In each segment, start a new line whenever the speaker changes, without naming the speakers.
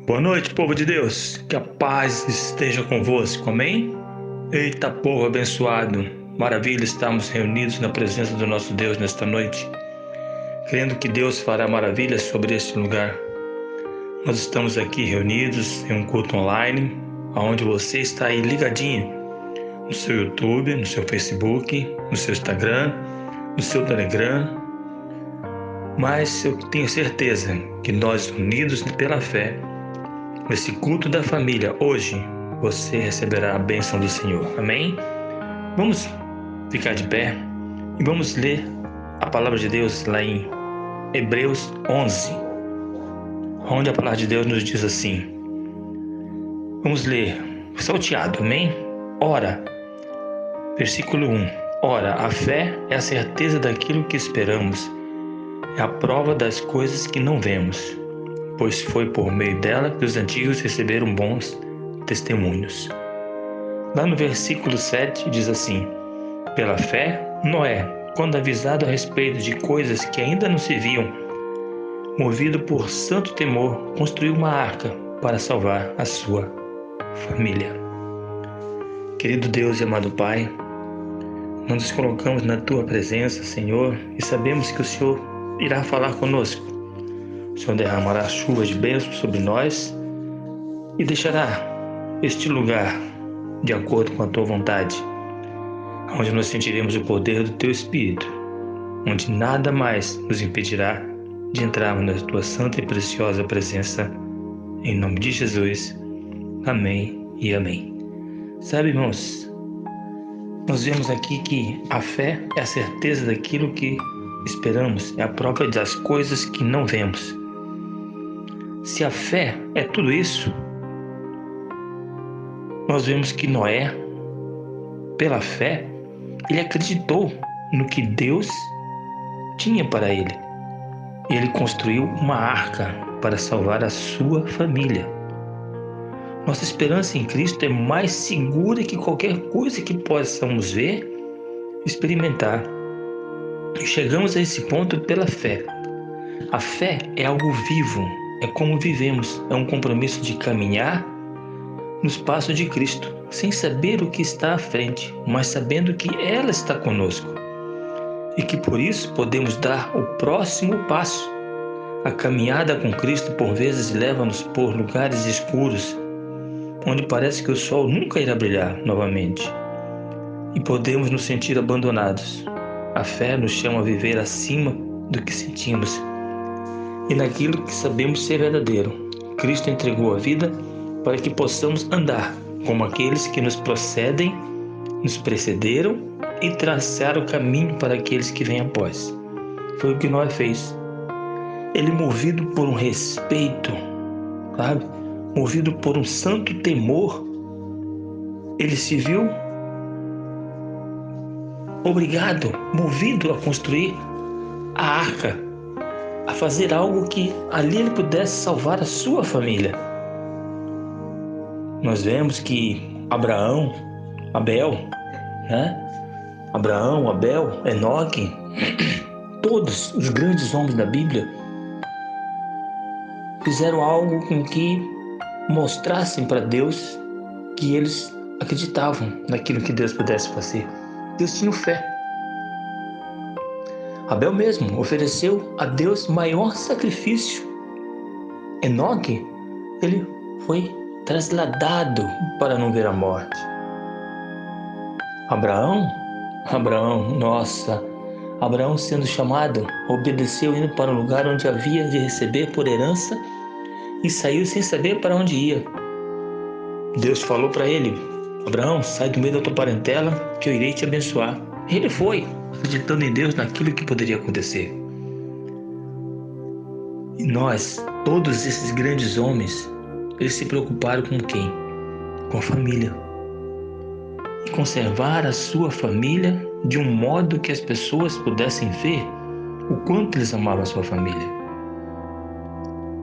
Boa noite, povo de Deus. Que a paz esteja convosco. Amém? Eita, povo abençoado. Maravilha, estamos reunidos na presença do nosso Deus nesta noite, crendo que Deus fará maravilhas sobre este lugar. Nós estamos aqui reunidos em um culto online, onde você está aí ligadinho no seu YouTube, no seu Facebook, no seu Instagram, no seu Telegram. Mas eu tenho certeza que nós, unidos pela fé, nesse culto da família, hoje, você receberá a bênção do Senhor. Amém? Vamos ficar de pé e vamos ler a palavra de Deus lá em Hebreus 11, onde a palavra de Deus nos diz assim. Vamos ler salteado, amém? Ora, versículo 1. Ora, a fé é a certeza daquilo que esperamos, é a prova das coisas que não vemos, pois foi por meio dela que os antigos receberam bons testemunhos. Lá no versículo 7 diz assim: pela fé, Noé, quando avisado a respeito de coisas que ainda não se viam, movido por santo temor, construiu uma arca para salvar a sua família. Querido Deus e amado Pai, nós nos colocamos na Tua presença, Senhor, e sabemos que o Senhor irá falar conosco. O Senhor derramará chuvas de bênçãos sobre nós e deixará este lugar de acordo com a Tua vontade, onde nós sentiremos o poder do Teu Espírito, onde nada mais nos impedirá de entrarmos na Tua santa e preciosa presença, em nome de Jesus. Amém e amém. Sabe, irmãos, nós vemos aqui que a fé é a certeza daquilo que esperamos, é a prova das coisas que não vemos. Se a fé é tudo isso, nós vemos que Noé, pela fé, ele acreditou no que Deus tinha para ele. E ele construiu uma arca para salvar a sua família. Nossa esperança em Cristo é mais segura que qualquer coisa que possamos ver, experimentar. E chegamos a esse ponto pela fé. A fé é algo vivo, é como vivemos, é um compromisso de caminhar nos passos de Cristo, sem saber o que está à frente, mas sabendo que ela está conosco e que por isso podemos dar o próximo passo. A caminhada com Cristo por vezes leva-nos por lugares escuros, onde parece que o sol nunca irá brilhar novamente, e podemos nos sentir abandonados. A fé nos chama a viver acima do que sentimos e naquilo que sabemos ser verdadeiro. Cristo entregou a vida para que possamos andar como aqueles que nos precederam e traçar o caminho para aqueles que vêm após. Foi o que Noé fez. Ele, movido por um respeito, sabe? Movido por um santo temor, ele se viu obrigado, movido a construir a arca, a fazer algo que ali ele pudesse salvar a sua família. Nós vemos que Abraão, Abel, Enoque, todos os grandes homens da Bíblia fizeram algo com que mostrassem para Deus que eles acreditavam naquilo que Deus pudesse fazer. Deus tinha fé. Abel mesmo ofereceu a Deus maior sacrifício. Enoque, ele foi trasladado para não ver a morte. Abraão, sendo chamado, obedeceu indo para um lugar onde havia de receber por herança e saiu sem saber para onde ia. Deus falou para ele: Abraão, sai do meio da tua parentela que eu irei te abençoar. Ele foi, acreditando em Deus naquilo que poderia acontecer. E nós, todos esses grandes homens, eles se preocuparam com quem? Com a família. E conservar a sua família de um modo que as pessoas pudessem ver o quanto eles amavam a sua família.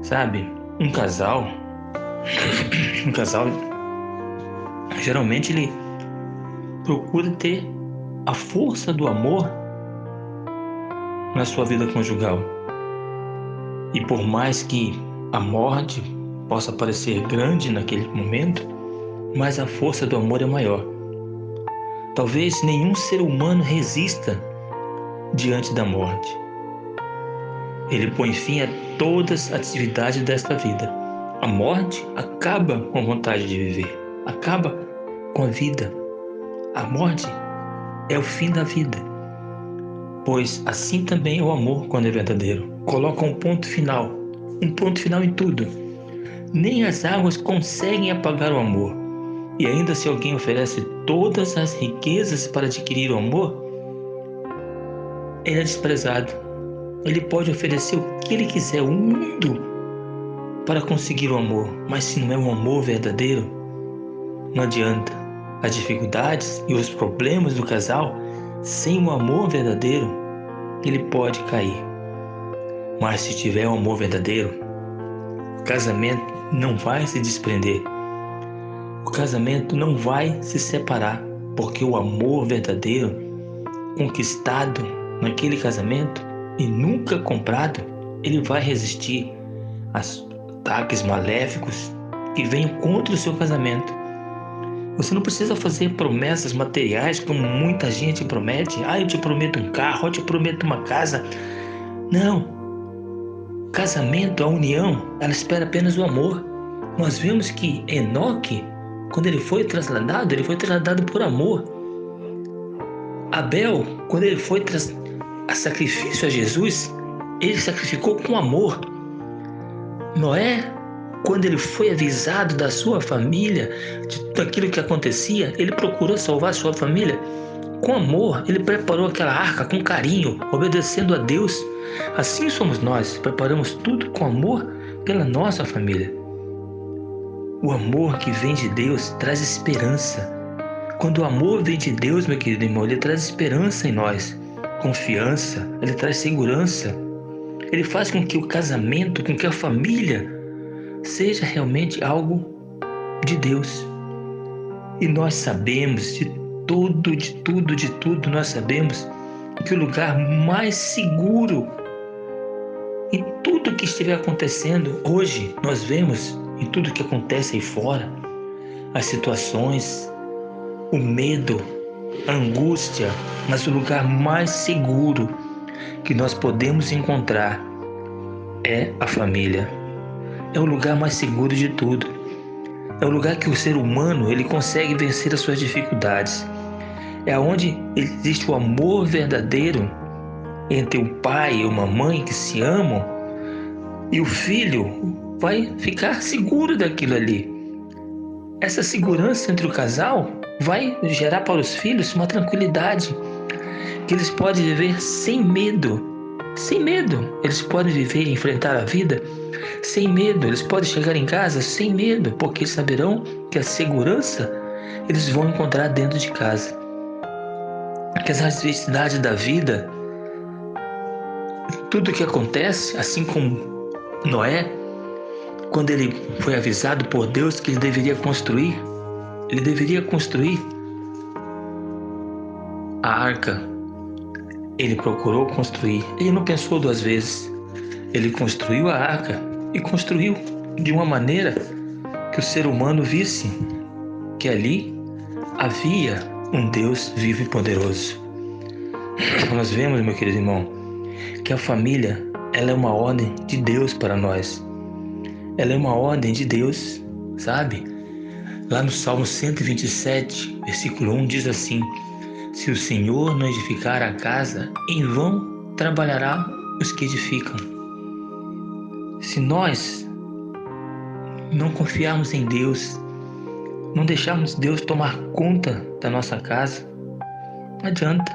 Sabe, um casal, geralmente ele procura ter a força do amor na sua vida conjugal. E por mais que a morte possa parecer grande naquele momento, mas a força do amor é maior. Talvez nenhum ser humano resista diante da morte. Ele põe fim a todas as atividades desta vida. A morte acaba com a vontade de viver, acaba com a vida. A morte é o fim da vida, pois assim também é o amor quando é verdadeiro. Coloca um ponto final em tudo. Nem as águas conseguem apagar o amor. E ainda se alguém oferece todas as riquezas para adquirir o amor, ele é desprezado. Ele pode oferecer o que ele quiser, o mundo, para conseguir o amor. Mas se não é um amor verdadeiro, não adianta. As dificuldades e os problemas do casal, sem um amor verdadeiro, ele pode cair. Mas se tiver um amor verdadeiro, o casamento não vai se desprender. O casamento não vai se separar, porque o amor verdadeiro, conquistado naquele casamento e nunca comprado, ele vai resistir aos ataques maléficos que venham contra o seu casamento. Você não precisa fazer promessas materiais como muita gente promete. Eu te prometo um carro, eu te prometo uma casa. Não. Casamento, a união, ela espera apenas o amor. Nós vemos que Enoque, quando ele foi trasladado por amor. Abel, quando ele foi a sacrifício a Jesus, ele sacrificou com amor. Noé, quando ele foi avisado da sua família, de tudo aquilo que acontecia, ele procurou salvar a sua família com amor. Ele preparou aquela arca com carinho, obedecendo a Deus. Assim somos nós, preparamos tudo com amor pela nossa família. O amor que vem de Deus traz esperança. Quando o amor vem de Deus, meu querido irmão, ele traz esperança em nós, confiança, ele traz segurança. Ele faz com que o casamento, com que a família seja realmente algo de Deus. E nós sabemos de tudo, nós sabemos que o lugar mais seguro em tudo que estiver acontecendo hoje, nós vemos em tudo que acontece aí fora, as situações, o medo, a angústia, mas o lugar mais seguro que nós podemos encontrar é a família. É o lugar mais seguro de tudo. É o lugar que o ser humano ele consegue vencer as suas dificuldades. É onde existe o amor verdadeiro entre um pai e uma mãe que se amam, e o filho vai ficar seguro daquilo ali. Essa segurança entre o casal vai gerar para os filhos uma tranquilidade, que eles podem viver sem medo. Sem medo, eles podem viver e enfrentar a vida sem medo. Eles podem chegar em casa sem medo, porque saberão que a segurança eles vão encontrar dentro de casa. Que as adversidades da vida, tudo que acontece, assim como Noé, quando ele foi avisado por Deus que ele deveria construir a arca, ele procurou construir. Ele não pensou duas vezes. Ele construiu a arca e construiu de uma maneira que o ser humano visse que ali havia um Deus vivo e poderoso. Nós vemos, meu querido irmão, que a família, ela é uma ordem de Deus para nós. Ela é uma ordem de Deus, sabe? Lá no Salmo 127, versículo 1 diz assim: se o Senhor não edificar a casa, em vão trabalhará os que edificam. Se nós não confiarmos em Deus, não deixarmos Deus tomar conta da nossa casa, não adianta.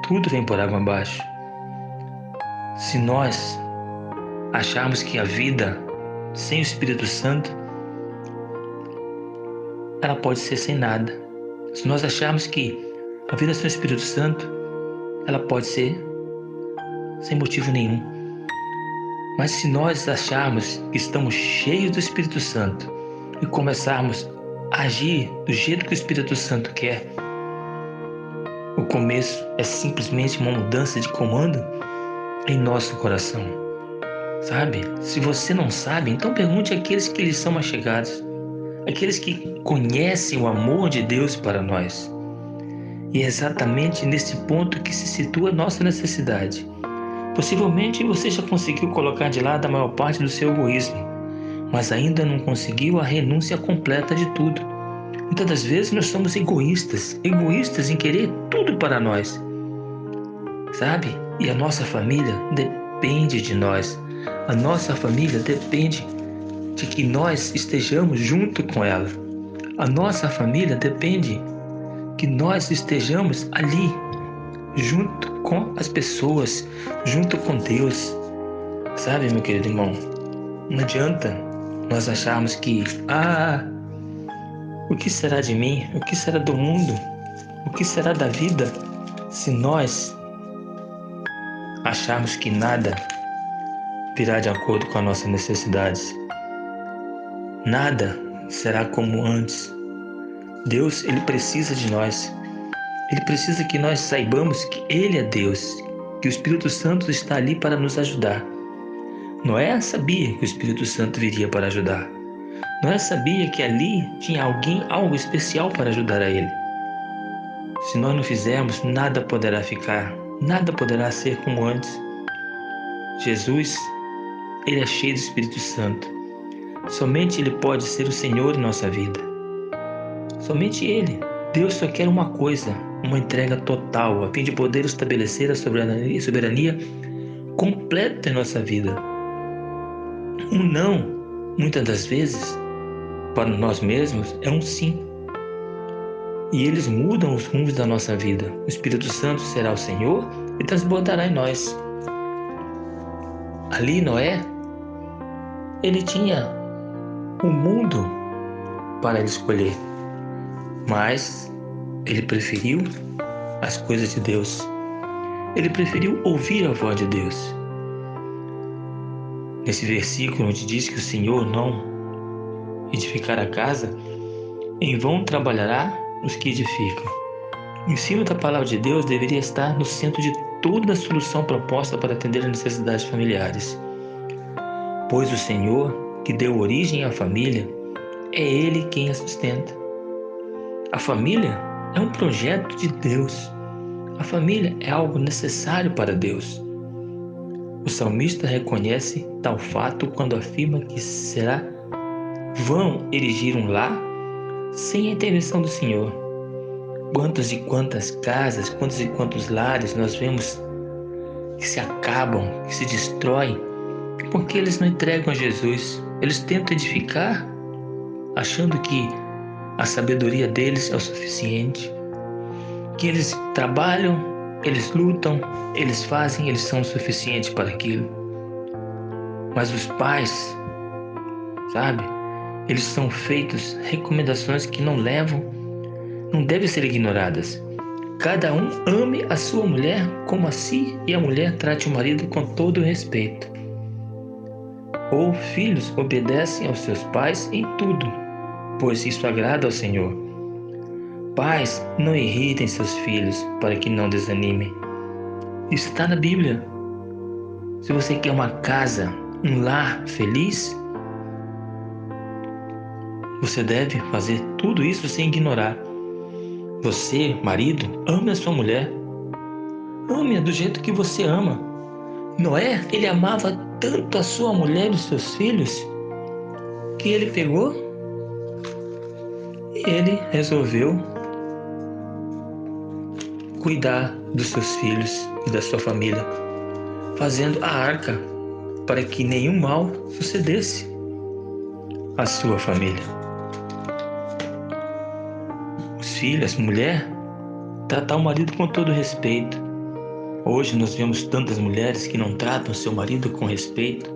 Tudo vem por água abaixo. Se nós acharmos que a vida sem o Espírito Santo, ela pode ser sem nada. Se nós acharmos que a vida sem o Espírito Santo, ela pode ser sem motivo nenhum. Mas se nós acharmos que estamos cheios do Espírito Santo e começarmos a agir do jeito que o Espírito Santo quer, o começo é simplesmente uma mudança de comando em nosso coração. Sabe? Se você não sabe, então pergunte àqueles que lhe são mais chegados, aqueles que conhecem o amor de Deus para nós. E é exatamente nesse ponto que se situa a nossa necessidade. Possivelmente você já conseguiu colocar de lado a maior parte do seu egoísmo, mas ainda não conseguiu a renúncia completa de tudo. Muitas das vezes nós somos egoístas em querer tudo para nós, sabe? E a nossa família depende de nós. A nossa família depende de que nós estejamos junto com ela. A nossa família depende que nós estejamos ali, junto com as pessoas, junto com Deus. Sabe, meu querido irmão, não adianta nós acharmos que, o que será de mim? O que será do mundo? O que será da vida se nós acharmos que nada virá de acordo com as nossas necessidades? Nada será como antes. Deus, Ele precisa de nós. Ele precisa que nós saibamos que Ele é Deus, que o Espírito Santo está ali para nos ajudar. Noé sabia que o Espírito Santo viria para ajudar. Noé sabia que ali tinha alguém, algo especial para ajudar a ele. Se nós não fizermos, nada poderá ficar, nada poderá ser como antes. Jesus, Ele é cheio do Espírito Santo. Somente Ele pode ser o Senhor em nossa vida. Somente Ele. Deus só quer uma coisa, uma entrega total, a fim de poder estabelecer a soberania completa em nossa vida. Um não, muitas das vezes, para nós mesmos, é um sim. E eles mudam os rumos da nossa vida. O Espírito Santo será o Senhor e transbordará em nós. Ali, Noé, ele tinha o mundo para ele escolher, mas ele preferiu as coisas de Deus. Ele preferiu ouvir a voz de Deus. Nesse versículo onde diz que o Senhor não edificar a casa, em vão trabalhará os que edificam. O ensino da palavra de Deus deveria estar no centro de toda a solução proposta para atender às necessidades familiares. Pois o Senhor, que deu origem à família, é Ele quem a sustenta. A família é um projeto de Deus. A família é algo necessário para Deus. O salmista reconhece tal fato quando afirma que será vão erigir um lar sem a intervenção do Senhor. Quantas e quantas casas, quantos e quantos lares nós vemos que se acabam, que se destroem, porque eles não entregam a Jesus. Eles tentam edificar, achando que a sabedoria deles é o suficiente, que eles trabalham, eles lutam, eles fazem, eles são o suficiente para aquilo. Mas os pais, sabe, eles são feitos recomendações que não devem ser ignoradas. Cada um ame a sua mulher como a si, e a mulher trate o marido com todo o respeito. Ou filhos obedecem aos seus pais em tudo, pois isso agrada ao Senhor. Pais, não irritem seus filhos para que não desanimem. Isso está na Bíblia. Se você quer uma casa, um lar feliz, você deve fazer tudo isso sem ignorar. Você, marido, ame a sua mulher. Ame-a do jeito que você ama. Noé, ele amava tanto a sua mulher e os seus filhos que ele pegou e ele resolveu cuidar dos seus filhos e da sua família, fazendo a arca para que nenhum mal sucedesse à sua família. Os filhos, a mulher, tratar o marido com todo respeito. Hoje nós vemos tantas mulheres que não tratam seu marido com respeito,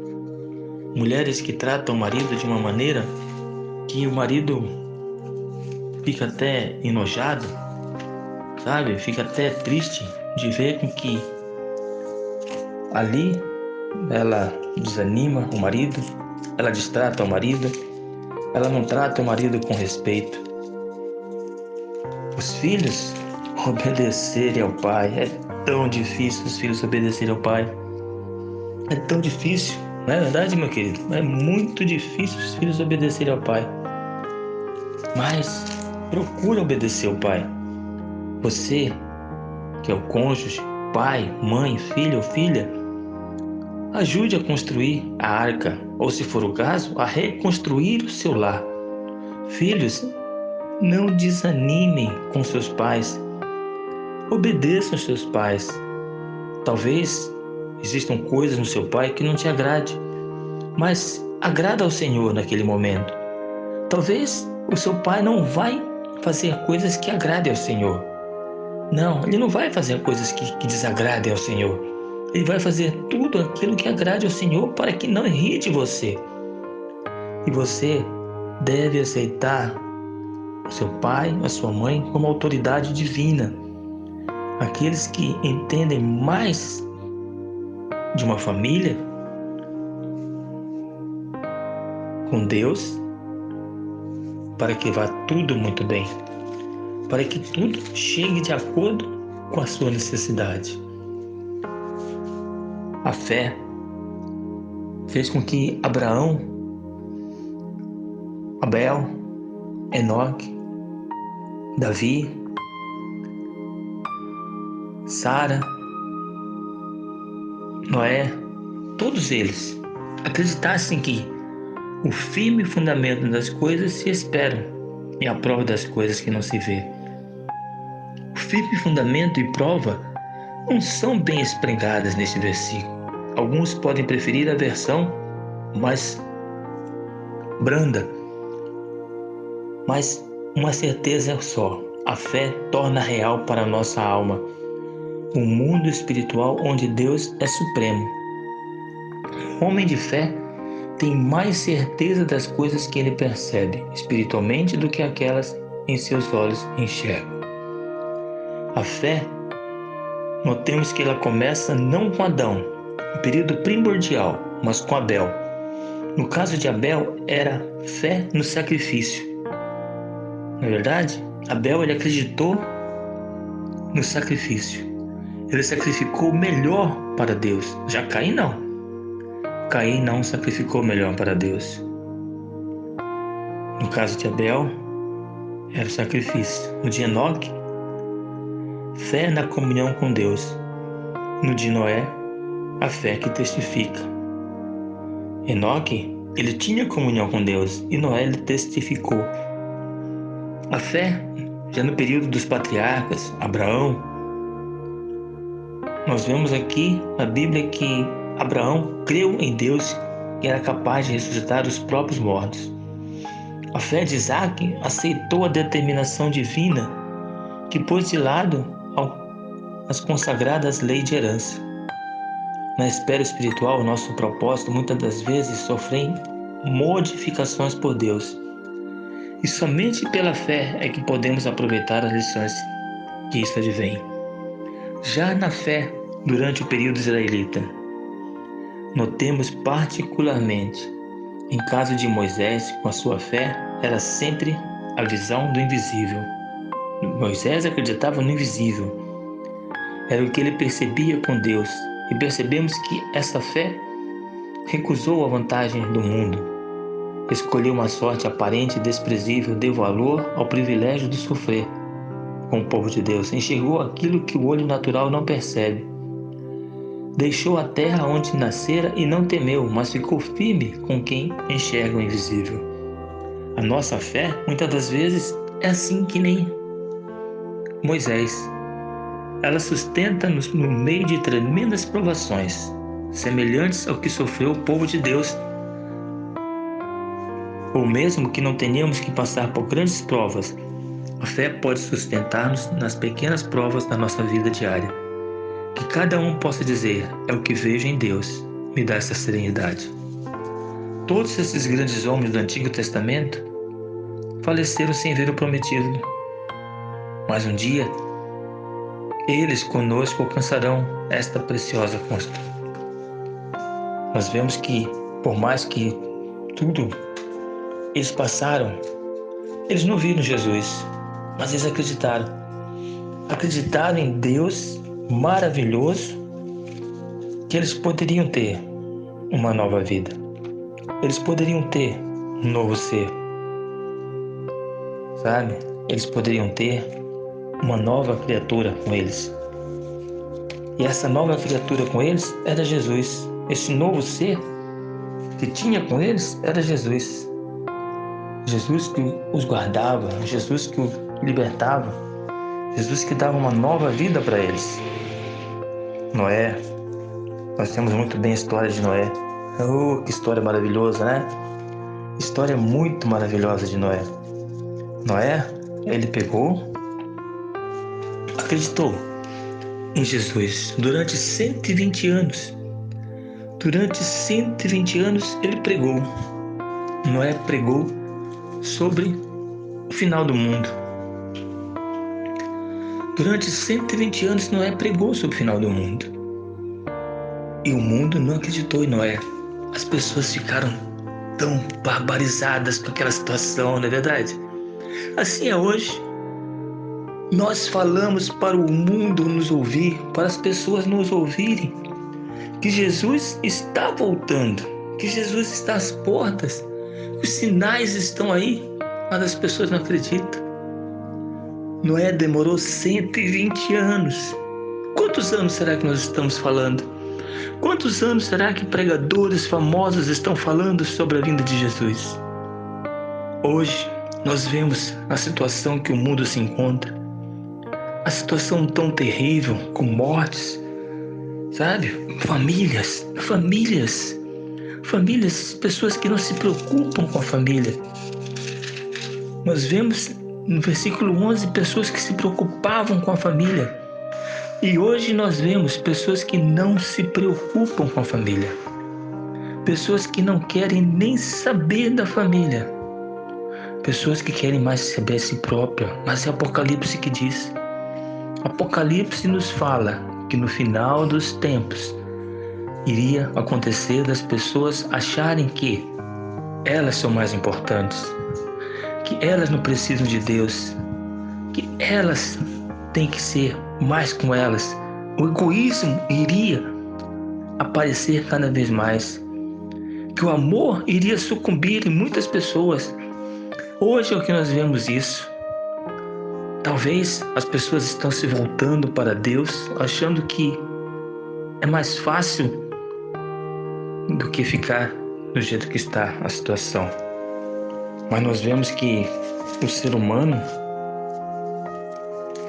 mulheres que tratam o marido de uma maneira que o marido fica até enojado, sabe? Fica até triste de ver com que ali ela desanima o marido, ela destrata o marido, ela não trata o marido com respeito. Os filhos obedecerem ao pai, é tão difícil os filhos obedecerem ao pai. É tão difícil. Não é verdade, meu querido? É muito difícil os filhos obedecerem ao pai. Mas procura obedecer ao pai. Você, que é o cônjuge, pai, mãe, filho ou filha, ajude a construir a arca, ou se for o caso, a reconstruir o seu lar. Filhos, não desanimem com seus pais. Obedeçam aos seus pais. Talvez existam coisas no seu pai que não te agrade, mas agrada ao Senhor naquele momento. Talvez o seu pai não vai fazer coisas que agradem ao Senhor. Não, ele não vai fazer coisas que desagradem ao Senhor. Ele vai fazer tudo aquilo que agrade ao Senhor para que não irrite você. E você deve aceitar o seu pai, a sua mãe como autoridade divina. Aqueles que entendem mais de uma família com Deus, para que vá tudo muito bem, para que tudo chegue de acordo com a sua necessidade. A fé fez com que Abraão, Abel, Enoque, Davi, Sara, Noé, todos eles acreditassem que o firme fundamento das coisas se esperam e a prova das coisas que não se vê. O firme fundamento e prova não são bem espregadas neste versículo. Alguns podem preferir a versão mais branda, mas uma certeza só: a fé torna real para a nossa alma um mundo espiritual onde Deus é supremo. O homem de fé tem mais certeza das coisas que ele percebe espiritualmente do que aquelas em seus olhos enxergam. A fé, notemos que ela começa não com Adão, o período primordial, mas com Abel. No caso de Abel, era fé no sacrifício. Na verdade, Abel ele acreditou no sacrifício. Ele sacrificou o melhor para Deus. Já Caim não. Caim não sacrificou o melhor para Deus. No caso de Abel, era o sacrifício. No de Enoque, fé na comunhão com Deus. No de Noé, a fé que testifica. Enoque, ele tinha comunhão com Deus e Noé ele testificou. A fé, já no período dos patriarcas, Abraão, nós vemos aqui na Bíblia que Abraão creu em Deus que era capaz de ressuscitar os próprios mortos. A fé de Isaac aceitou a determinação divina que pôs de lado as consagradas leis de herança. Na esfera espiritual, nosso propósito muitas das vezes sofre modificações por Deus. E somente pela fé é que podemos aproveitar as lições que isso advém. Já na fé, durante o período israelita, notemos particularmente, em caso de Moisés, com a sua fé, era sempre a visão do invisível. Moisés acreditava no invisível. Era o que ele percebia com Deus. E percebemos que essa fé recusou a vantagem do mundo. Escolheu uma sorte aparente e desprezível, deu valor ao privilégio de sofrer com o povo de Deus. Enxergou aquilo que o olho natural não percebe. Deixou a terra onde nascera e não temeu, mas ficou firme com quem enxerga o invisível. A nossa fé, muitas das vezes, é assim que nem Moisés. Ela sustenta-nos no meio de tremendas provações, semelhantes ao que sofreu o povo de Deus. Ou mesmo que não tenhamos que passar por grandes provas, a fé pode sustentar-nos nas pequenas provas da nossa vida diária. Que cada um possa dizer: é o que vejo em Deus, me dá essa serenidade. Todos esses grandes homens do Antigo Testamento faleceram sem ver o prometido. Mas um dia, eles conosco alcançarão esta preciosa consta. Nós vemos que, por mais que tudo eles passaram, eles não viram Jesus, mas eles acreditaram. Acreditaram em Deus maravilhoso que eles poderiam ter. uma nova vida. Eles poderiam ter um novo ser, sabe? Eles poderiam ter uma nova criatura com eles. E essa nova criatura com eles era Jesus. Esse novo ser que tinha com eles era Jesus. Jesus que os guardava, Jesus que os libertava, Jesus que dava uma nova vida para eles. Noé, nós temos muito bem a história de Noé. Oh, que história maravilhosa, né? História muito maravilhosa de Noé. Noé, ele acreditou em Jesus durante 120 anos. Durante 120 anos ele pregou. Noé pregou sobre o final do mundo. Durante 120 anos Noé pregou sobre o final do mundo. E o mundo não acreditou em Noé. As pessoas ficaram tão barbarizadas com aquela situação, não é verdade? Assim é hoje. Nós falamos para o mundo nos ouvir, para as pessoas nos ouvirem, que Jesus está voltando, que Jesus está às portas. Os sinais estão aí, mas as pessoas não acreditam. Noé demorou 120 anos. Quantos anos será que nós estamos falando? Quantos anos será que pregadores famosos estão falando sobre a vinda de Jesus? Hoje, nós vemos a situação que o mundo se encontra. A situação tão terrível, com mortes, sabe? Famílias, pessoas que não se preocupam com a família. Nós vemos no versículo 11 pessoas que se preocupavam com a família. E hoje nós vemos pessoas que não se preocupam com a família. Pessoas que não querem nem saber da família. Pessoas que querem mais saber a si própria. Mas é Apocalipse que diz. Apocalipse nos fala que no final dos tempos iria acontecer das pessoas acharem que elas são mais importantes, que elas não precisam de Deus, que elas têm que ser mais com elas. O egoísmo iria aparecer cada vez mais, que o amor iria sucumbir em muitas pessoas. Hoje é o que nós vemos isso. Talvez as pessoas estão se voltando para Deus, achando que é mais fácil do que ficar do jeito que está a situação. Mas nós vemos que o ser humano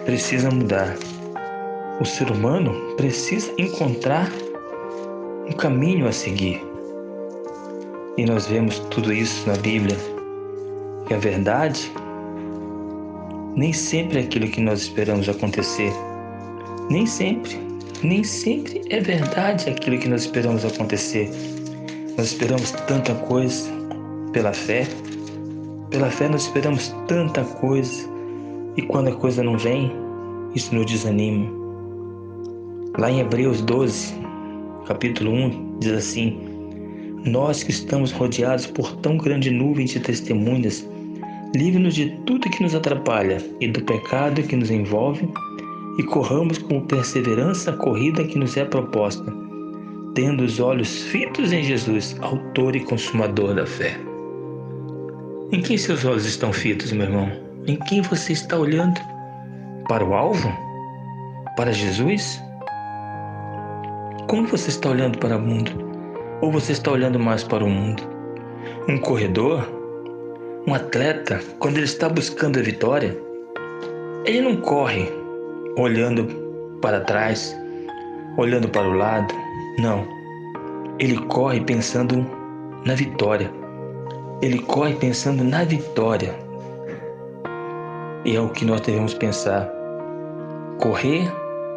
precisa mudar. O ser humano precisa encontrar um caminho a seguir. E nós vemos tudo isso na Bíblia, que a verdade nem sempre é aquilo que nós esperamos acontecer. Nem sempre é verdade aquilo que nós esperamos acontecer. Nós esperamos tanta coisa pela fé. Pela fé nós esperamos tanta coisa. E quando a coisa não vem, isso nos desanima. Lá em Hebreus 12, capítulo 1, diz assim: nós que estamos rodeados por tão grande nuvem de testemunhas, livre-nos de tudo que nos atrapalha e do pecado que nos envolve, e corramos com perseverança a corrida que nos é proposta, tendo os olhos fitos em Jesus, autor e consumador da fé. Em quem seus olhos estão fitos, meu irmão? Em quem você está olhando? Para o alvo? Para Jesus? Como você está olhando para o mundo? Ou você está olhando mais para o mundo? Um corredor, um atleta, quando ele está buscando a vitória, ele não corre olhando para trás, olhando para o lado. Não. Ele corre pensando na vitória. Ele corre pensando na vitória. E é o que nós devemos pensar. Correr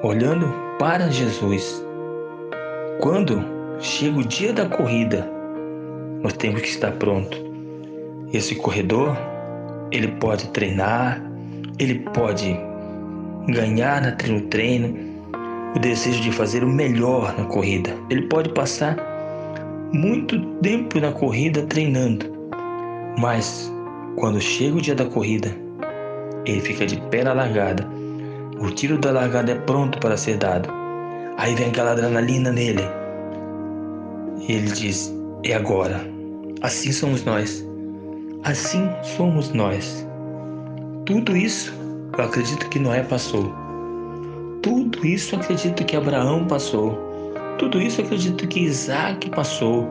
olhando para Jesus. Quando chega o dia da corrida, nós temos que estar pronto. Esse corredor, ele pode treinar, ele pode ganhar no treino, o desejo de fazer o melhor na corrida. Ele pode passar muito tempo na corrida treinando, mas quando chega o dia da corrida, ele fica de pé na largada. O tiro da largada é pronto para ser dado. Aí vem aquela adrenalina nele. E ele diz: é agora. Assim somos nós. Assim somos nós. Tudo isso eu acredito que Noé passou. Tudo isso eu acredito que Abraão passou. Tudo isso eu acredito que Isaac passou.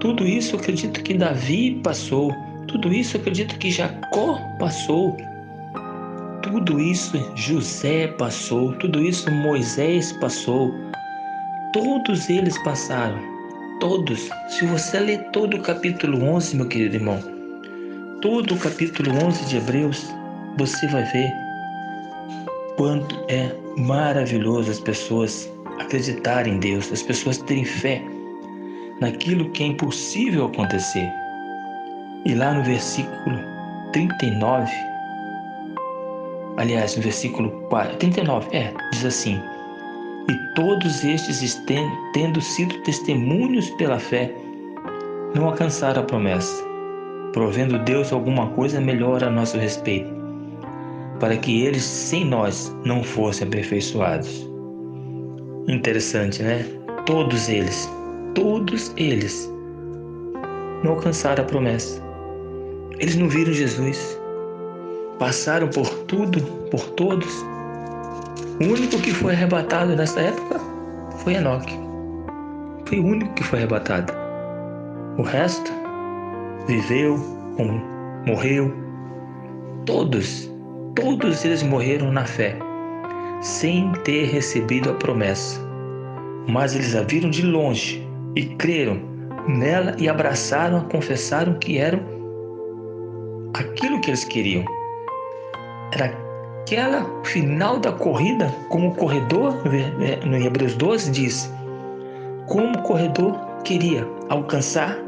Tudo isso eu acredito que Davi passou. Tudo isso eu acredito que Jacó passou. Tudo isso José passou. Tudo isso Moisés passou. Todos eles passaram. Todos. Se você ler todo o capítulo 11, meu querido irmão, todo o capítulo 11 de Hebreus, você vai ver quanto é maravilhoso as pessoas acreditarem em Deus, as pessoas terem fé naquilo que é impossível acontecer. E lá no versículo 39, aliás, no versículo 39, diz assim: e todos estes, tendo sido testemunhos pela fé, não alcançaram a promessa, provendo Deus alguma coisa melhor a nosso respeito, para que eles, sem nós, não fossem aperfeiçoados. Interessante, né? Todos eles não alcançaram a promessa. Eles não viram Jesus. Passaram por tudo, por todos. O único que foi arrebatado nessa época foi Enoque. Foi o único que foi arrebatado. O resto viveu, morreu. Todos eles morreram na fé, sem ter recebido a promessa. Mas eles a viram de longe e creram nela e abraçaram, confessaram que eram aquilo que eles queriam. Era aquela final da corrida, como o corredor, no Hebreus 12 diz, como o corredor queria alcançar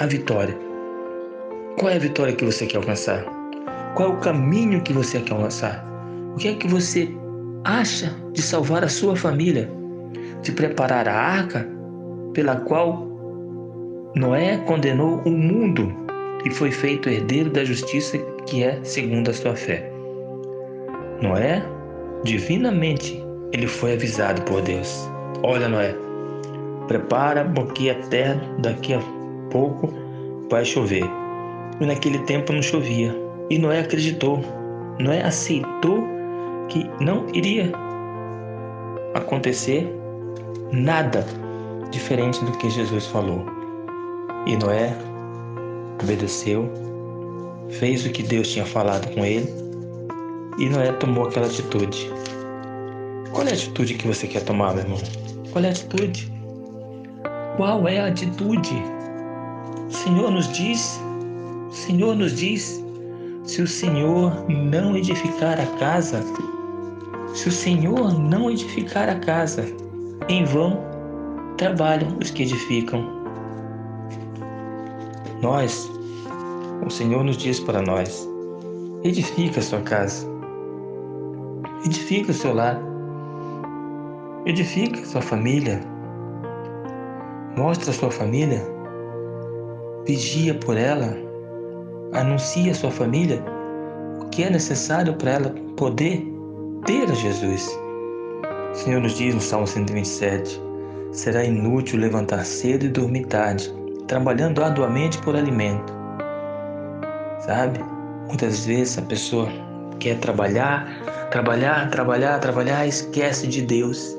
a vitória. Qual é a vitória que você quer alcançar? Qual é o caminho que você quer alcançar? O que é que você acha de salvar a sua família? De preparar a arca pela qual Noé condenou o mundo e foi feito herdeiro da justiça que é segundo a sua fé. Noé, divinamente, ele foi avisado por Deus. Olha, Noé, prepara porque a terra daqui a pouco vai chover. E naquele tempo não chovia. E Noé acreditou. Noé aceitou que não iria acontecer nada diferente do que Jesus falou. E Noé obedeceu, fez o que Deus tinha falado com ele, e Noé tomou aquela atitude. Qual é a atitude que você quer tomar, meu irmão? Qual é a atitude? Qual é a atitude? O Senhor nos diz, se o Senhor não edificar a casa, em vão trabalham os que edificam. O Senhor nos diz para nós: edifica a sua casa, edifica o seu lar, edifica a sua família, mostra a sua família, vigia por ela, anuncia a sua família o que é necessário para ela poder ter a Jesus. O Senhor nos diz no Salmo 127, será inútil levantar cedo e dormir tarde, trabalhando arduamente por alimento. Sabe? Muitas vezes a pessoa quer trabalhar, esquece de Deus.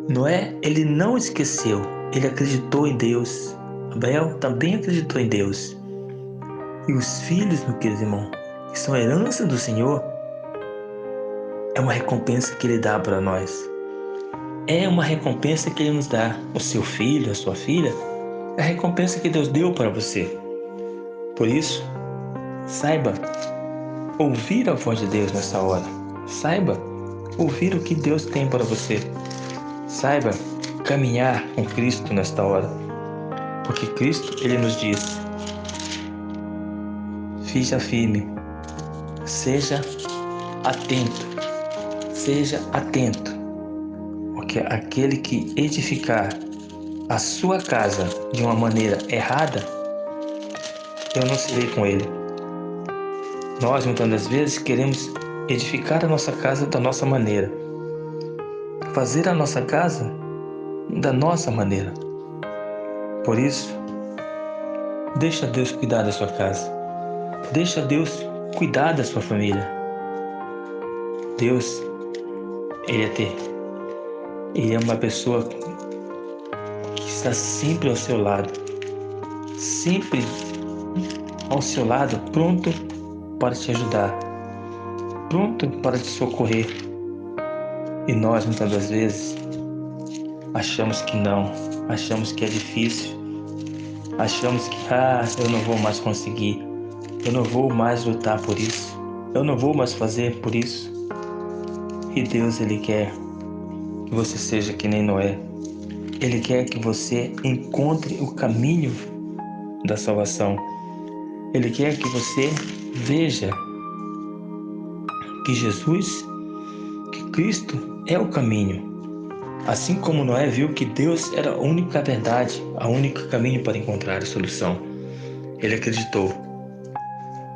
Noé, ele não esqueceu, ele acreditou em Deus. Abel também acreditou em Deus. E os filhos, meu querido irmão, que são herança do Senhor, é uma recompensa que Ele dá para nós. É uma recompensa que Ele nos dá. O seu filho, a sua filha, é a recompensa que Deus deu para você. Por isso, saiba ouvir a voz de Deus nessa hora. Saiba ouvir o que Deus tem para você. Saiba caminhar com Cristo nesta hora. Porque Cristo, Ele nos diz: fica firme, seja atento, porque aquele que edificar a sua casa de uma maneira errada, eu não serei com ele. Nós, muitas das vezes, queremos edificar a nossa casa da nossa maneira, fazer a nossa casa da nossa maneira. Por isso, deixa Deus cuidar da sua casa. Deixa Deus cuidar da sua família. Deus, Ele é uma pessoa que está sempre ao seu lado. Sempre ao seu lado, pronto para te ajudar. Pronto para te socorrer. E nós, muitas das vezes, achamos que não. Achamos que é difícil. Achamos que, eu não vou mais conseguir. Eu não vou mais lutar por isso. Eu não vou mais fazer por isso. E Deus, Ele quer que você seja que nem Noé. Ele quer que você encontre o caminho da salvação. Ele quer que você veja que Jesus, que Cristo é o caminho. Assim como Noé viu que Deus era a única verdade, o único caminho para encontrar a solução. Ele acreditou.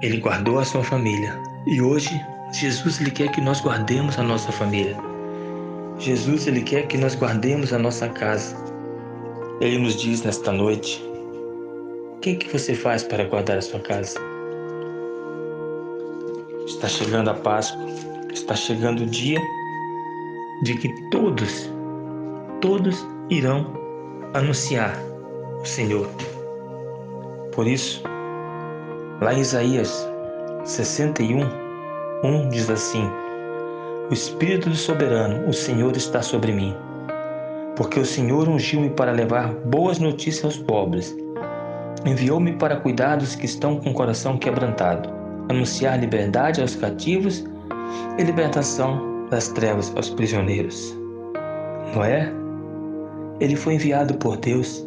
Ele guardou a sua família. E hoje, Jesus, Ele quer que nós guardemos a nossa família. Jesus, Ele quer que nós guardemos a nossa casa. Ele nos diz nesta noite: o que você faz para guardar a sua casa? Está chegando a Páscoa. Está chegando o dia de que todos irão anunciar o Senhor. Por isso, lá em Isaías 61:1 diz assim: o Espírito do Soberano, o Senhor, está sobre mim, porque o Senhor ungiu-me para levar boas notícias aos pobres. Enviou-me para cuidar dos que estão com o coração quebrantado, anunciar liberdade aos cativos e libertação das trevas aos prisioneiros. Noé, ele foi enviado por Deus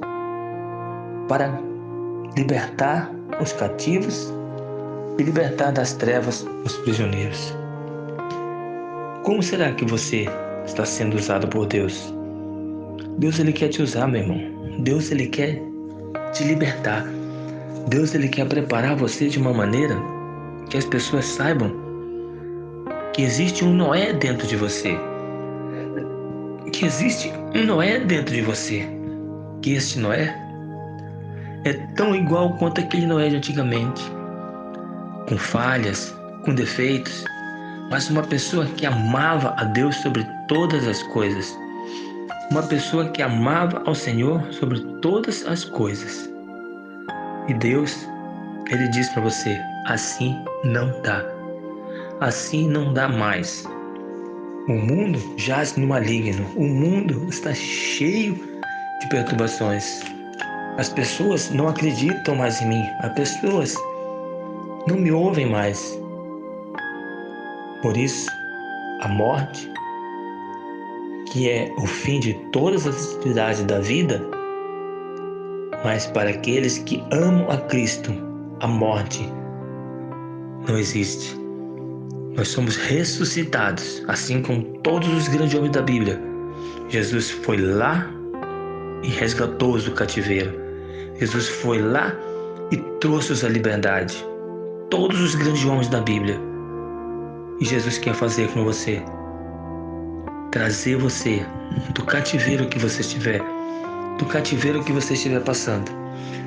para libertar os cativos e libertar das trevas os prisioneiros. Como será que você está sendo usado por Deus? Deus, Ele quer te usar, meu irmão. Deus, Ele quer te libertar. Deus, Ele quer preparar você de uma maneira que as pessoas saibam que existe um Noé dentro de você. Que existe um Noé dentro de você. Que este Noé é tão igual quanto aquele Noé de antigamente. Com falhas, com defeitos, mas uma pessoa que amava a Deus sobre todas as coisas. Uma pessoa que amava ao Senhor sobre todas as coisas. E Deus, Ele diz para você: assim não dá. Assim não dá mais. O mundo jaz no maligno. O mundo está cheio de perturbações. As pessoas não acreditam mais em mim. As pessoas não me ouvem mais. Por isso, a morte, que é o fim de todas as atividades da vida, mas para aqueles que amam a Cristo, a morte não existe. Nós somos ressuscitados, assim como todos os grandes homens da Bíblia. Jesus foi lá e resgatou-os do cativeiro. Jesus foi lá e trouxe-os à liberdade. Todos os grandes homens da Bíblia. E Jesus quer fazer com você, trazer você do cativeiro que você estiver, do cativeiro que você estiver passando.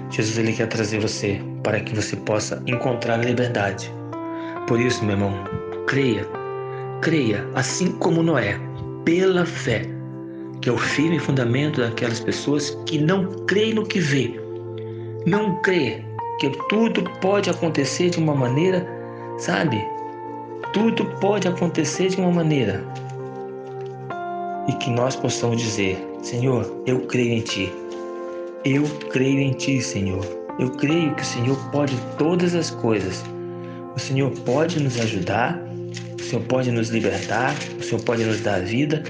Jesus, Ele quer trazer você para que você possa encontrar a liberdade. Por isso, meu irmão, creia, assim como Noé, pela fé, que é o firme fundamento daquelas pessoas que não creem no que vê, não crê que tudo pode acontecer de uma maneira, sabe? Tudo pode acontecer de uma maneira. E que nós possamos dizer: Senhor, eu creio em Ti. Eu creio em Ti, Senhor. Eu creio que o Senhor pode todas as coisas. O Senhor pode nos ajudar. O Senhor pode nos libertar. O Senhor pode nos dar vida.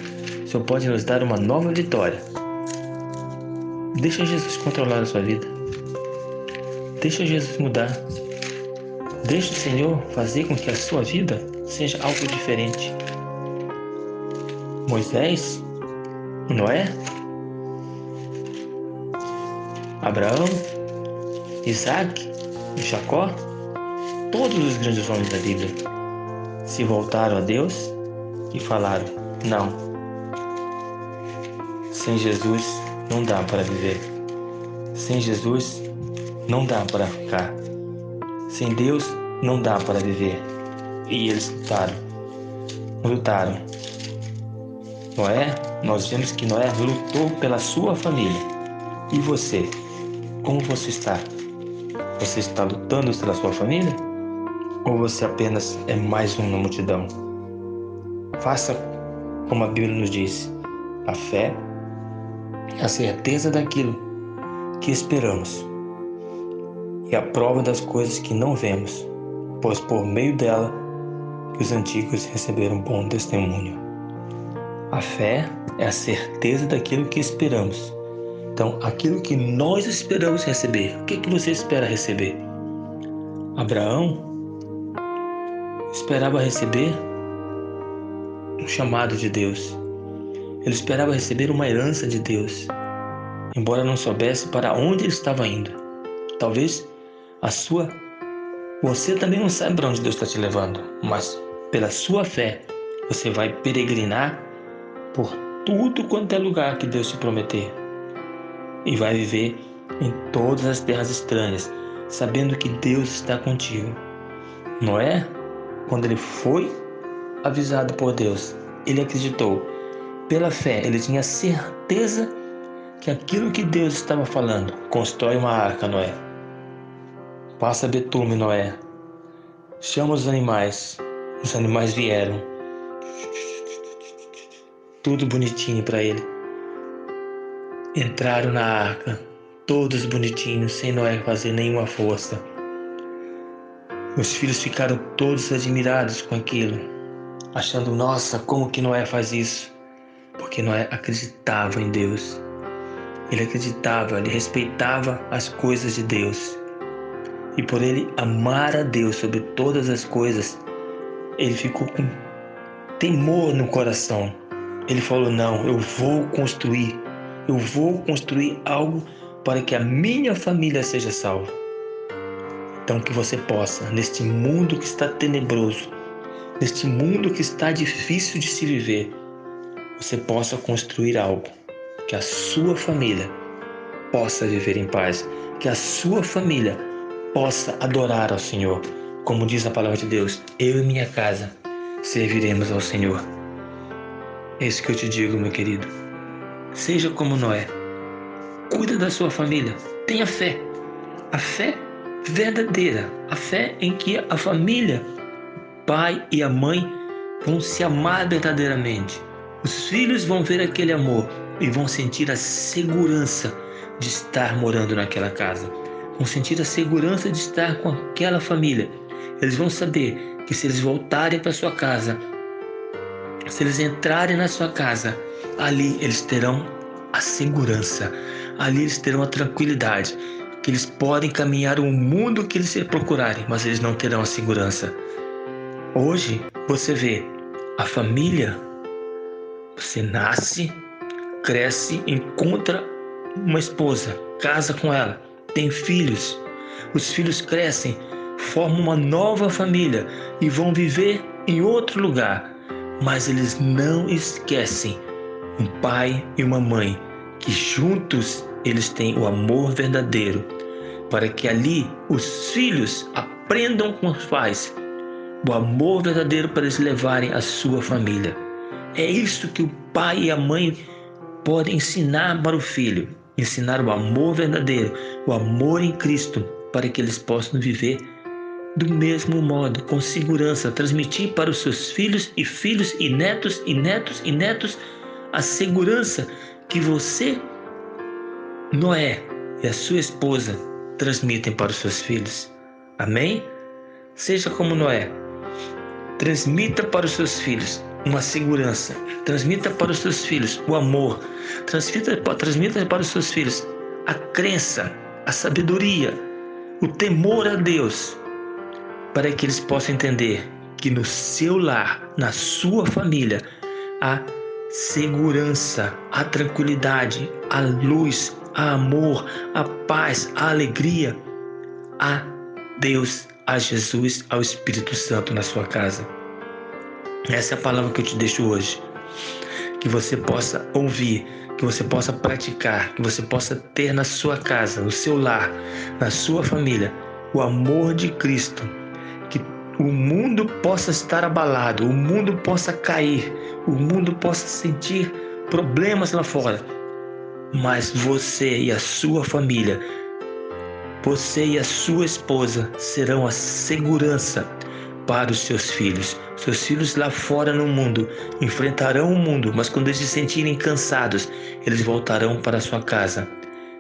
O Senhor pode nos dar uma nova vitória. Deixa Jesus controlar a sua vida. Deixa Jesus mudar. Deixa o Senhor fazer com que a sua vida seja algo diferente. Moisés, Noé, Abraão, Isaac e Jacó, todos os grandes homens da Bíblia, se voltaram a Deus e falaram: não, sem Jesus não dá para viver. Sem Jesus não dá para ficar. Sem Deus não dá para viver. E eles lutaram. Noé, nós vemos que Noé lutou pela sua família. E você? Como você está? Você está lutando pela sua família? Ou você apenas é mais um na multidão? Faça como a Bíblia nos diz. A fé é a certeza daquilo que esperamos e a prova das coisas que não vemos, pois por meio dela que os antigos receberam bom testemunho. A fé é a certeza daquilo que esperamos. Então, aquilo que nós esperamos receber. O que você espera receber? Abraão esperava receber um chamado de Deus. Ele esperava receber uma herança de Deus, embora não soubesse para onde ele estava indo. Talvez você também não sabe para onde Deus está te levando, mas pela sua fé você vai peregrinar por tudo quanto é lugar que Deus te prometer e vai viver em todas as terras estranhas, sabendo que Deus está contigo. Noé, quando ele foi avisado por Deus, ele acreditou. Pela fé, ele tinha certeza que aquilo que Deus estava falando. Constrói uma arca, Noé. Passa betume, Noé. Chama os animais. Os animais vieram. Tudo bonitinho para ele. Entraram na arca, todos bonitinhos, sem Noé fazer nenhuma força. Os filhos ficaram todos admirados com aquilo, achando, nossa, como que Noé faz isso? Porque Noé acreditava em Deus. Ele acreditava, ele respeitava as coisas de Deus. E por ele amar a Deus sobre todas as coisas, ele ficou com temor no coração. Ele falou, não, eu vou construir algo para que a minha família seja salva. Então que você possa, neste mundo que está tenebroso, neste mundo que está difícil de se viver, você possa construir algo, que a sua família possa viver em paz, que a sua família possa adorar ao Senhor. Como diz a palavra de Deus, eu e minha casa serviremos ao Senhor. É isso que eu te digo, meu querido. Seja como Noé. Cuida da sua família. Tenha fé. A fé verdadeira. A fé em que a família, o pai e a mãe, vão se amar verdadeiramente. Os filhos vão ver aquele amor e vão sentir a segurança de estar morando naquela casa. Vão sentir a segurança de estar com aquela família. Eles vão saber que se eles voltarem para sua casa, se eles entrarem na sua casa, ali eles terão a segurança, ali eles terão a tranquilidade, que eles podem caminhar o mundo que eles procurarem, mas eles não terão a segurança. Hoje você vê a família, você nasce, cresce, encontra uma esposa, casa com ela, tem filhos, os filhos crescem, formam uma nova família e vão viver em outro lugar. Mas eles não esquecem um pai e uma mãe, que juntos eles têm o amor verdadeiro, para que ali os filhos aprendam com os pais o amor verdadeiro para eles levarem a sua família. É isso que o pai e a mãe podem ensinar para o filho, ensinar o amor verdadeiro, o amor em Cristo, para que eles possam viver do mesmo modo, com segurança, transmitir para os seus filhos e netos e netos e netos a segurança que você, Noé e a sua esposa transmitem para os seus filhos. Amém? Seja como Noé. Transmita para os seus filhos uma segurança. Transmita para os seus filhos o amor. Transmita para os seus filhos a crença, a sabedoria, o temor a Deus, para que eles possam entender que no seu lar, na sua família, há segurança, há tranquilidade, há luz, há amor, há paz, há alegria, há Deus, há Jesus, há o Espírito Santo na sua casa. Essa é a palavra que eu te deixo hoje. Que você possa ouvir, que você possa praticar, que você possa ter na sua casa, no seu lar, na sua família, o amor de Cristo, que o mundo possa estar abalado, o mundo possa cair, o mundo possa sentir problemas lá fora, mas você e a sua família, você e a sua esposa serão a segurança para os seus filhos. Seus filhos lá fora no mundo enfrentarão o mundo, mas quando eles se sentirem cansados, eles voltarão para a sua casa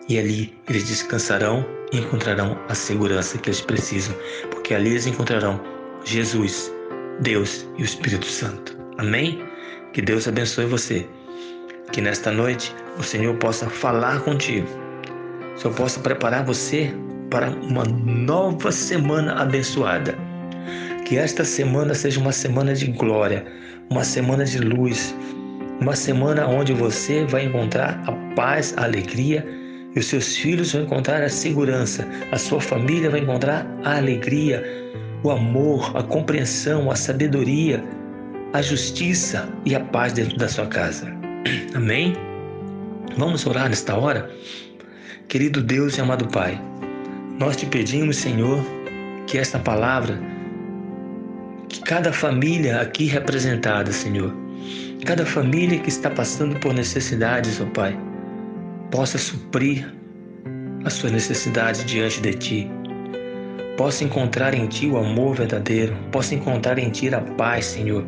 e ali eles descansarão e encontrarão a segurança que eles precisam, porque ali eles encontrarão Jesus, Deus e o Espírito Santo. Amém? Que Deus abençoe você. Que nesta noite o Senhor possa falar contigo. O Senhor possa preparar você para uma nova semana abençoada. Que esta semana seja uma semana de glória, uma semana de luz, uma semana onde você vai encontrar a paz, a alegria, e os seus filhos vão encontrar a segurança, a sua família vai encontrar a alegria, o amor, a compreensão, a sabedoria, a justiça e a paz dentro da sua casa. Amém? Vamos orar nesta hora? Querido Deus e amado Pai, nós te pedimos, Senhor, que esta palavra, que cada família aqui representada, Senhor, cada família que está passando por necessidades, ó Pai, possa suprir a sua necessidade diante de Ti, possa encontrar em Ti o amor verdadeiro, possa encontrar em Ti a paz, Senhor.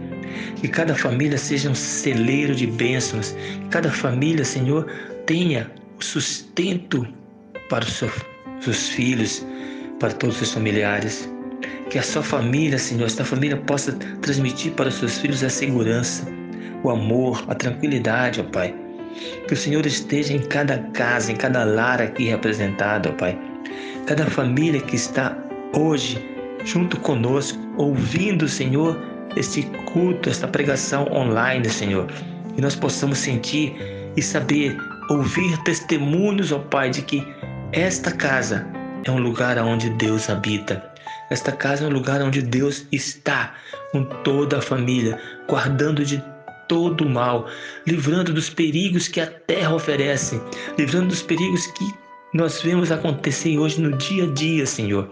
Que cada família seja um celeiro de bênçãos, que cada família, Senhor, tenha o sustento para os seus filhos, para todos os seus familiares. Que a sua família, Senhor, esta família possa transmitir para os seus filhos a segurança, o amor, a tranquilidade, ó Pai. Que o Senhor esteja em cada casa, em cada lar aqui representado, ó Pai. Cada família que está hoje junto conosco, ouvindo, Senhor, este culto, esta pregação online, Senhor. Que nós possamos sentir e saber, ouvir testemunhos, ó Pai, de que esta casa é um lugar onde Deus habita. Esta casa é um lugar onde Deus está com toda a família, guardando de todo o mal, livrando dos perigos que a terra oferece, livrando dos perigos que nós vemos acontecer hoje no dia a dia, Senhor.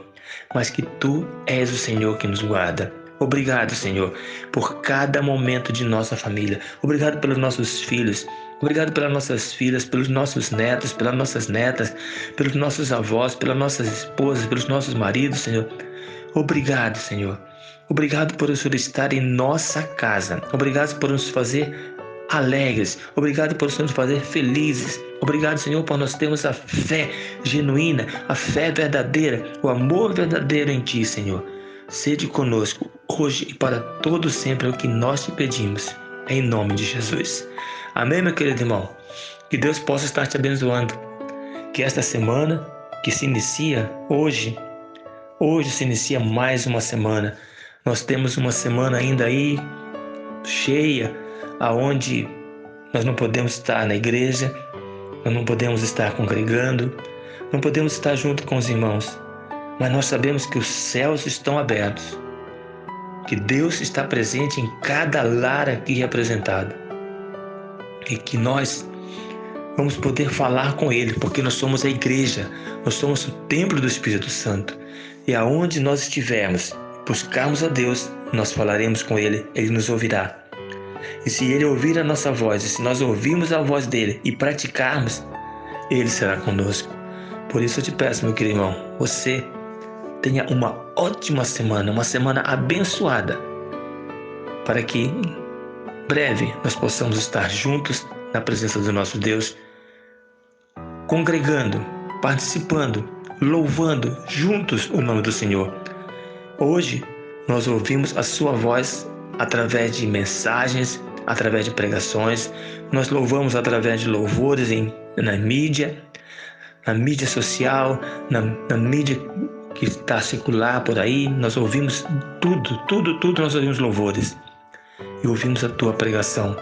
Mas que Tu és o Senhor que nos guarda. Obrigado, Senhor, por cada momento de nossa família. Obrigado pelos nossos filhos. Obrigado pelas nossas filhas, pelos nossos netos, pelas nossas netas, pelos nossos avós, pelas nossas esposas, pelos nossos maridos, Senhor. Obrigado, Senhor. Obrigado por o Senhor estar em nossa casa. Obrigado por nos fazer alegres. Obrigado por o Senhor nos fazer felizes. Obrigado, Senhor, por nós termos a fé genuína, a fé verdadeira, o amor verdadeiro em Ti, Senhor. Sede conosco, hoje e para todo sempre, é o que nós te pedimos, em nome de Jesus. Amém, meu querido irmão? Que Deus possa estar te abençoando. Que esta semana, que se inicia hoje se inicia mais uma semana. Nós temos uma semana ainda aí cheia, aonde nós não podemos estar na igreja, nós não podemos estar congregando, não podemos estar junto com os irmãos. Mas nós sabemos que os céus estão abertos, que Deus está presente em cada lar aqui representado e que nós vamos poder falar com Ele, porque nós somos a igreja, nós somos o templo do Espírito Santo. E aonde nós estivermos, buscarmos a Deus, nós falaremos com Ele, Ele nos ouvirá. E se Ele ouvir a nossa voz, e se nós ouvirmos a voz dEle e praticarmos, Ele será conosco. Por isso eu te peço, meu querido irmão, você tenha uma ótima semana, uma semana abençoada, para que em breve nós possamos estar juntos na presença do nosso Deus, congregando, participando, louvando juntos o nome do Senhor. Hoje nós ouvimos a sua voz através de mensagens, através de pregações, nós louvamos através de louvores na mídia social, na mídia que está circular por aí. Nós ouvimos tudo nós ouvimos louvores e ouvimos a tua pregação.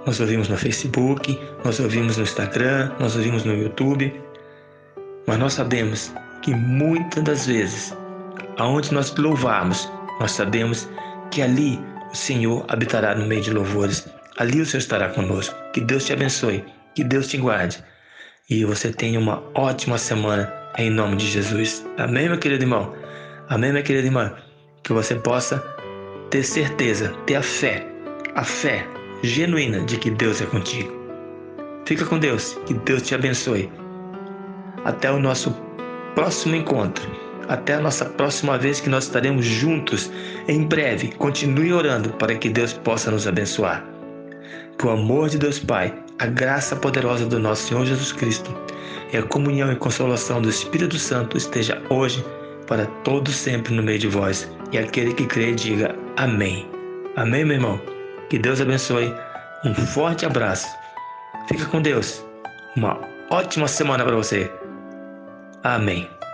Nós ouvimos no Facebook, nós ouvimos no Instagram, nós ouvimos no YouTube, mas nós sabemos que muitas das vezes, aonde nós louvarmos, nós sabemos que ali o Senhor habitará no meio de louvores, ali o Senhor estará conosco. Que Deus te abençoe Que Deus te guarde e você tenha uma ótima semana em nome de Jesus. Amém, meu querido irmão? Amém, minha querida irmã? Que você possa ter certeza, ter a fé genuína de que Deus é contigo. Fica com Deus, que Deus te abençoe. Até o nosso próximo encontro. Até a nossa próxima vez que nós estaremos juntos em breve. Continue orando para que Deus possa nos abençoar. Que o amor de Deus Pai, a graça poderosa do nosso Senhor Jesus Cristo e a comunhão e consolação do Espírito Santo esteja hoje para todos sempre no meio de vós. E aquele que crê diga amém. Amém, meu irmão? Que Deus abençoe. Um forte abraço. Fica com Deus. Uma ótima semana para você. Amém.